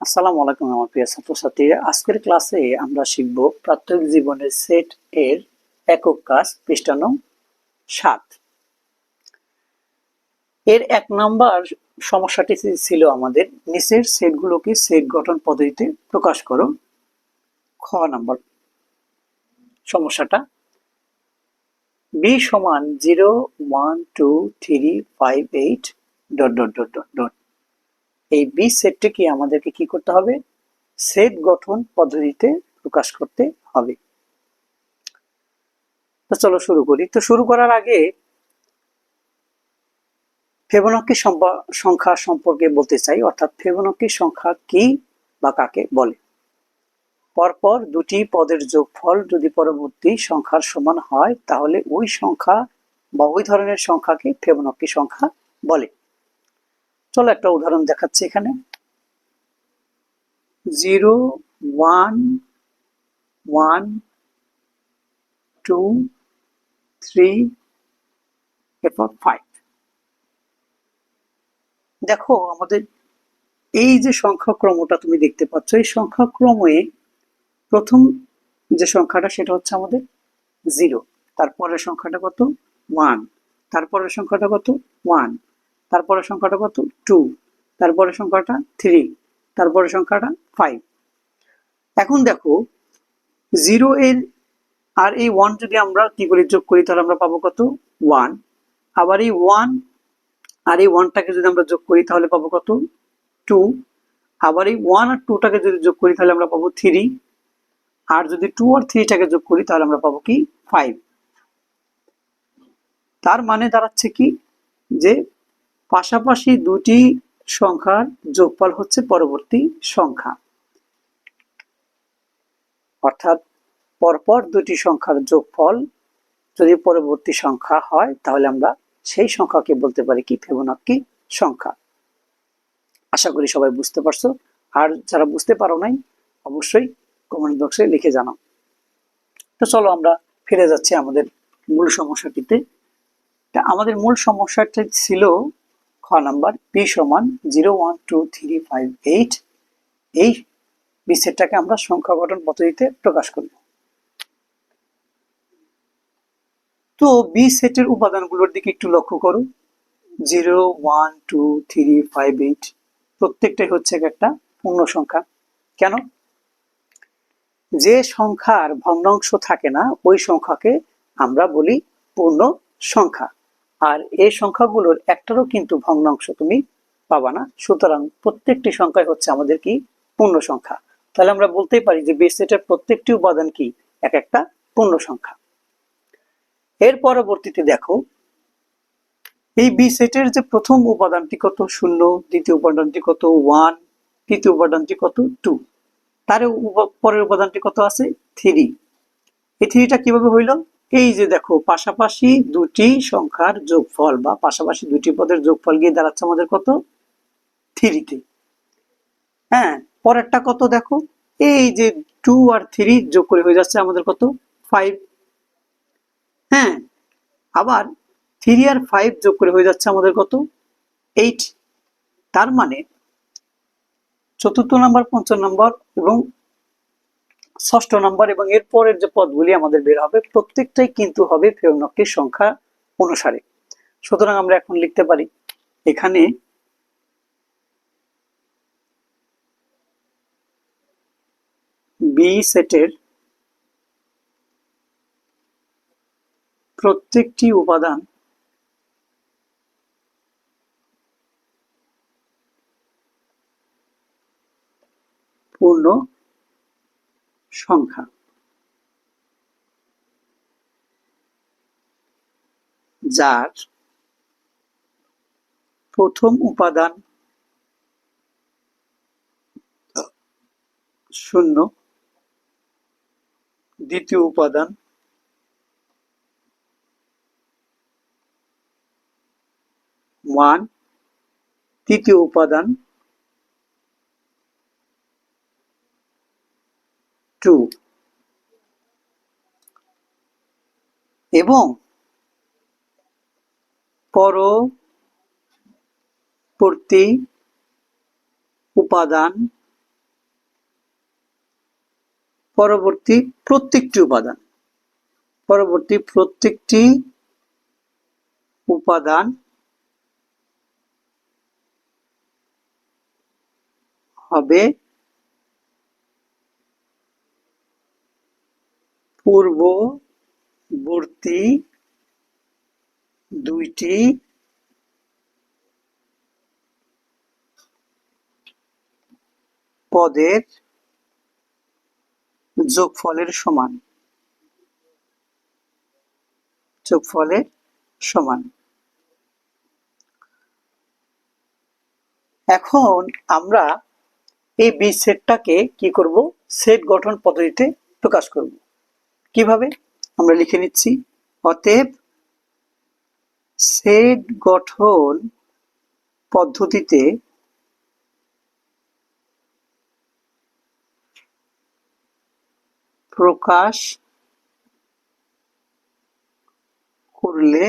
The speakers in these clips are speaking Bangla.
আসসালামু আলাইকুম আমার প্রিয় ছাত্রছাত্রীরা, আজকের ক্লাসে আমরা শিখব প্রাত্যহিক জীবনের সেট এর একক কাজ পৃষ্ঠা নং ৭। এর ১ নাম্বার সমস্যাটি ছিল আমাদের নিচের সেটগুলোকে সেট গঠন পদ্ধতিতে প্রকাশ করো। খ নাম্বার সমস্যাটা বি সমান 0 1 2 3 5 8 dot dot dot dot dot. এই বি সেটটিকে আমাদেরকে কি করতে হবে? সেট গঠন পদ্ধতিতে প্রকাশ করতে হবে। তো চলো শুরু করি। তো শুরু করার আগে ফিবোনাকি সংখ্যা সম্পর্কে বলতে চাই, অর্থাৎ ফিবোনাকি সংখ্যা কি বা কাকে বলে। পরপর দুটি পদের যোগফল যদি পরবর্তী সংখ্যার সমান হয় তাহলে ওই সংখ্যা বা ওই ধরনের সংখ্যাকে ফিবোনাকি সংখ্যা বলে। চলো একটা উদাহরণ দেখাচ্ছি এখানে। 0 1 1 2 3 এরপর 5। দেখো আমাদের এই যে সংখ্যাক্রমটা তুমি দেখতে পাচ্ছ, এই সংখ্যাক্রমে প্রথম যে সংখ্যাটা সেটা হচ্ছে আমাদের 0, তারপরের সংখ্যাটা কত 1, তারপরের সংখ্যাটা কত 1, তারপরের সংখ্যাটা কত 2, তারপরের সংখ্যাটা 3, তারপরের সংখ্যাটা 5। এখন দেখো 0 এর আর এই 1 যদি আমরা কি করে যোগ করি তাহলে আমরা পাবো কত 1, আবার এই 1 আর এই 1টাকে যদি আমরা যোগ করি তাহলে পাবো কত 2, আবার এই 1 আর 2টাকে যদি যোগ করি তাহলে আমরা পাবো 3, আর যদি 2 আর 3টাকে যোগ করি তাহলে আমরা পাবো কি 5। তার মানে দাঁড়াচ্ছে কি যে পাশাপাশি দুটি সংখ্যার যোগফল হচ্ছে পরবর্তী সংখ্যা, অর্থাৎ পরপর দুটি সংখ্যার যোগফল যদি পরবর্তী সংখ্যা হয় তাহলে আমরা সেই সংখ্যাকে বলতে পারি কি ফিবোনাকি সংখ্যা। আশা করি সবাই বুঝতে পারছো, আর যারা বুঝতে পারো নাই অবশ্যই কমেন্ট বক্সে লিখে জানাও। তো চলো আমরা ফিরে যাচ্ছি আমাদের মূল সমস্যাটিতে। আমাদের মূল সমস্যাটি ছিল খ নাম্বার পি সমান 0 1 2 3 5 8। এই বি সেটটাকে আমরা সংখ্যা গঠন পদ্ধতিতে প্রকাশ করব। তো বি সেটের উপাদানগুলোর দিকে একটু লক্ষ্য করো। 0 1 2 3 5 8 প্রত্যেকটাই হচ্ছে একটা পূর্ণ সংখ্যা। কেন? যে সংখ্যার ভগ্নাংশ থাকে না ওই সংখ্যাকে আমরা বলি পূর্ণ সংখ্যা, আর এই সংখ্যাগুলোর একটারও কিন্তু ভগ্নাংশ তুমি পাবা না, সুতরাং প্রত্যেকটি সংখ্যাই হচ্ছে আমাদের কি পূর্ণ সংখ্যা। তাহলে আমরা বলতেই পারি যে বেস সেটের প্রত্যেকটি উপাদান কি এক একটা পূর্ণ সংখ্যা। এর পরবর্তীতে দেখো এই বি সেটের যে প্রথম উপাদানটি কত 0, দ্বিতীয় উপাদানটি কত 1, তৃতীয় উপাদানটি কত 2, তার পরের উপাদানটি কত আছে 3। এই 3টা কিভাবে হইল? এই যে দেখো পাশাপাশি দুটি সংখ্যার যোগফল বা পাশাপাশি দুটি পদের যোগফল গিয়ে দাঁড়াচ্ছে আমাদের কত 3 তে। হ্যাঁ, পরেরটা কত দেখো, এই যে 2 আর 3 যোগ করে হয়ে যাচ্ছে আমাদের কত 5। হ্যাঁ, আবার 3 আর 5 যোগ করে হয়ে যাচ্ছে আমাদের কত 8। তার মানে চতুর্থ নাম্বার, পঞ্চম নাম্বার এবং ষষ্ঠ নাম্বার এবং এর পরের যে পদগুলি আমাদের বের হবে প্রত্যেকটাই কিন্তু হবে ফিবোনাকি সংখ্যা অনুসারে। সুতরাং আমরা এখন লিখতে পারি এখানে বি সেটের প্রত্যেকটি উপাদান পূর্ণ সংখ্যা, যার প্রথম উপাদান 0, দ্বিতীয় উপাদান 1, তৃতীয় উপাদান 2 এবং পরবর্তী উপাদান পরবর্তী প্রত্যেকটি উপাদান হবে পূর্ববর্তী দুইটি পদের যোগফলের সমান। এখন আমরা এই বি সেটটাকে কি করব, সেট গঠন পদ্ধতিতে প্রকাশ করব। কিভাবে আমরা লিখে নিচ্ছি, অতএব সেট গঠন পদ্ধতিতে প্রকাশ করলে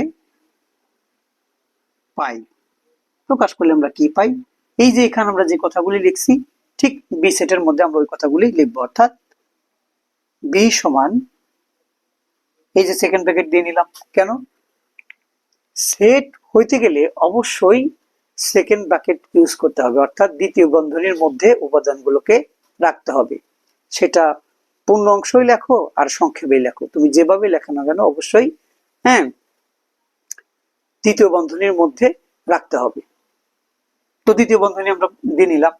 আমরা কি পাই, এই যে এখানে আমরা যে কথাগুলি লিখছি ঠিক বি সেটের মধ্যে আমরা ওই কথাগুলি লিখবো। অর্থাৎ বি সমান, এই যে সেকেন্ড ব্র্যাকেট দিয়ে নিলাম, কেন, সেট হইতে গেলে অবশ্যই সেকেন্ড ব্র্যাকেট ইউজ করতে হবে, অর্থাৎ দ্বিতীয় বন্ধনীর মধ্যে উপাদানগুলোকে রাখতে হবে। সেটা পূর্ণ অংশই লেখো আর সংক্ষেপে লেখো, তুমি যেভাবে লেখো না কেন অবশ্যই দ্বিতীয় বন্ধনীর মধ্যে রাখতে হবে। তো দ্বিতীয় বন্ধনী আমরা দিয়ে নিলাম।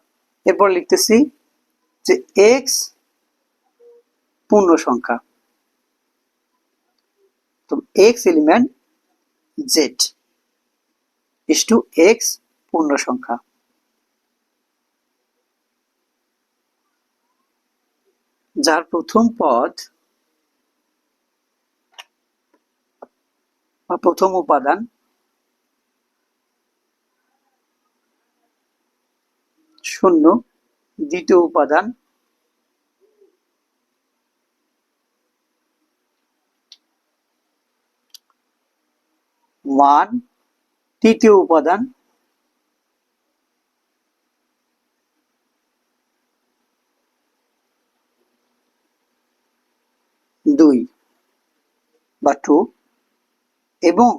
এরপর লিখতেছি যে এক্স পূর্ণ সংখ্যা, তো x element Z is to x পূর্ণ সংখ্যা, যার প্রথম পদ বা প্রথম উপাদান শূন্য, দ্বিতীয় উপাদান ওয়ান, তৃতীয় উপাদান দুই বা টু, এবং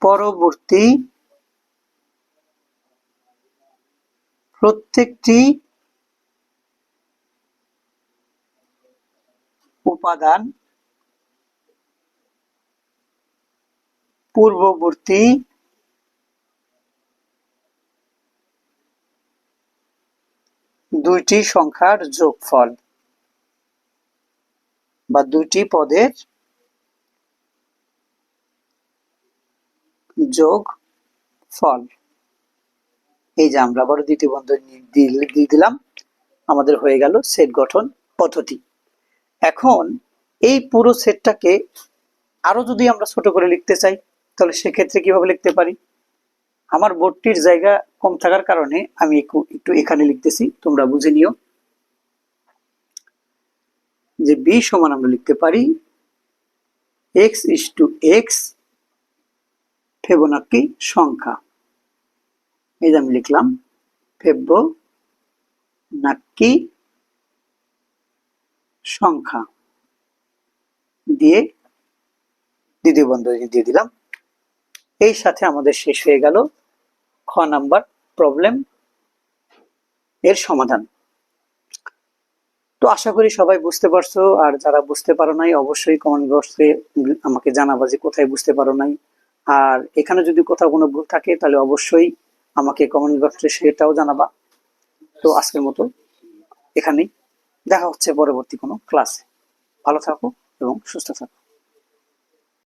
পরবর্তী প্রত্যেকটি উপাদান পূর্ববর্তী দুইটি সংখ্যার যোগফল বা দুইটি পদের যোগফল। এই যে আমরা আবার দ্বিতীয় বন্ধনী দিয়ে দিলাম, আমাদের হয়ে গেল সেট গঠন পদ্ধতি। এখন এই পুরো সেটটাকে আরো যদি আমরা ছোট করে লিখতে চাই তাহলে সেক্ষেত্রে কিভাবে লিখতে পারি, আমার বোর্ডটির জায়গা কম থাকার কারণে আমি একটু এখানে লিখতেছি, তোমরা বুঝে নিও। যে বি সমান আমরা লিখতে পারি এক্স ইস টু এক্স ফিবোনাক্সি সংখ্যা, এই যে আমি লিখলাম ফিবোনাক্সি সংখ্যা দিয়ে দ্বিতীয় বন্ধনী দিয়ে দিলাম। এই সাথে আমাদের শেষ হয়ে গেল খ নাম্বার প্রবলেম এর সমাধান। তো আশা করি সবাই বুঝতে পারছো, আর যারা বুঝতে পারো নাই অবশ্যই কমেন্ট বক্সে আমাকে জানাবা যে কোথায় বুঝতে পারো নাই, আর এখানে যদি কোথাও কোনো ভুল থাকে তাহলে অবশ্যই আমাকে কমেন্ট বক্সে সেটাও জানাবা। তো আজকের মতো এখানেই, দেখা হচ্ছে পরবর্তী কোনো ক্লাসে। ভালো থাকো এবং সুস্থ থাকো।